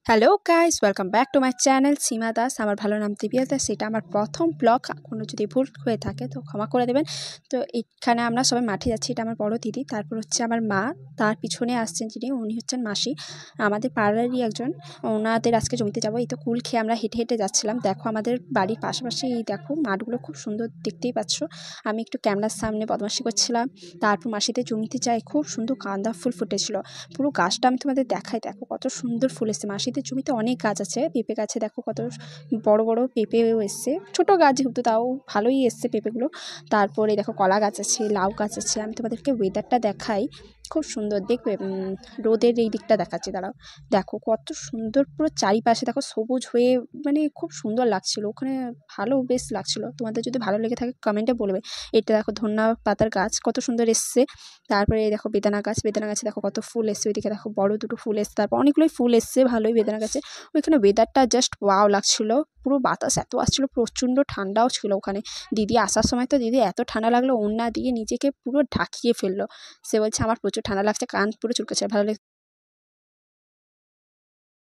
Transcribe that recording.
Hello guys, welcome back to my channel Seema Das. আমার ভালো নাম দিবিয়া দাস। এটা আমার প্রথম ব্লগ। কোনো যদি ভুল হয়ে থাকে তো ক্ষমা করে দেবেন। তো এখানে আমরা সবাই মাঠে যাচ্ছি। এটা আমার বড় দিদি, তারপর হচ্ছে আমার মা, তার পিছনে আসছেন যিনি, উনি হচ্ছেন মাসি, আমাদের পাড়ারই একজন। ওনাদের আজকে জমিতে যাবো। এই তো কুল খেয়ে আমরা হেঁটে হেঁটে যাচ্ছিলাম। দেখো আমাদের বাড়ির পাশাপাশি এই দেখো মাঠগুলো খুব সুন্দর, দেখতেই পাচ্ছ। আমি একটু ক্যামেরার সামনে বদমাশি করছিলাম। তারপর মাসিদের জমিতে যাই, খুব সুন্দর গাঁদা ফুল ফুটেছিল। পুরো গাছটা আমি তোমাদের দেখাই, দেখো কত সুন্দর ফুল এসছে। মাসিদের জমিতে অনেক গাছ আছে, পেঁপে গাছে দেখো কত বড় বড় পেঁপেও এসছে, ছোট গাছ যেহেতু তাও ভালোই এসছে পেঁপেগুলো। তারপরে দেখো কলা গাছ আছে, লাউ গাছ আছে। আমি তোমাদেরকে ওয়েদারটা দেখাই, খুব সুন্দর দেখবে। রোদের এই দিকটা দেখাচ্ছি, দাঁড়াও। দেখো কত সুন্দর, পুরো চারিপাশে দেখো সবুজ হয়ে, মানে খুব সুন্দর লাগছিল ওখানে। ভালো বেশ লাগছিল। তোমাদের যদি ভালো লেগে থাকে কমেন্টে বলবে। এটা দেখো ধন্যা পাতার গাছ কত সুন্দর এসছে। তারপরে দেখো বেদানা গাছে দেখো কত ফুল এসছে। ওইদিকে দেখো বড় দুটো ফুল এসছে, তারপর অনেকগুলোই ফুল এসছে ভালোই বেদানা গাছে। ওইখানে ওয়েদারটা জাস্ট ওয়াও লাগছিল। পুরো বাতাস এত আসছিল, প্রচণ্ড ঠান্ডাও ছিল ওখানে। দিদি আসার সময় তো দিদি এত ঠান্ডা লাগলো, ওড়না দিয়ে নিজেকে পুরো ঢাকিয়ে ফেললো। সে বলছে আমার প্রচুর ঠান্ডা লাগছে, কান পুরো চুলকাচ্ছে। ভালো